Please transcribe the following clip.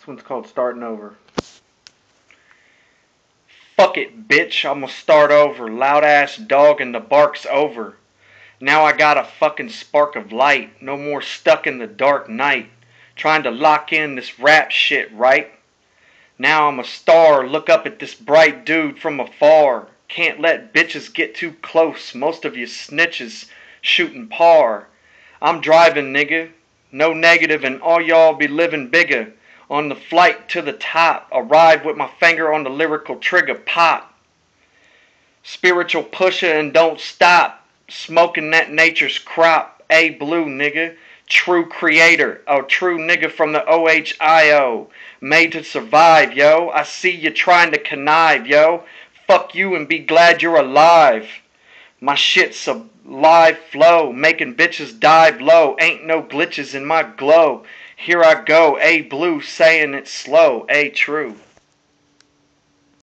This one's called Starting Over. Fuck it, bitch, I'ma start over. Loud ass dog and the bark's over. Now I got a fucking spark of light. No more stuck in the dark night. Trying to lock in this rap shit, right? Now I'm a star, look up at this bright dude from afar. Can't let bitches get too close, most of you snitches shooting par. I'm driving, nigga, no negative, and all y'all be living bigger. On the flight to the top, arrive with my finger on the lyrical trigger, pop. Spiritual pusher and don't stop, smoking that nature's crop. A blue, nigga, true creator, a true nigga from the OHIO. Made to survive, yo. I see you trying to connive, yo. Fuck you and be glad you're alive. My shit's a live flow, making bitches dive low. Ain't no glitches in my glow. Here I go, A blue saying it slow, A true.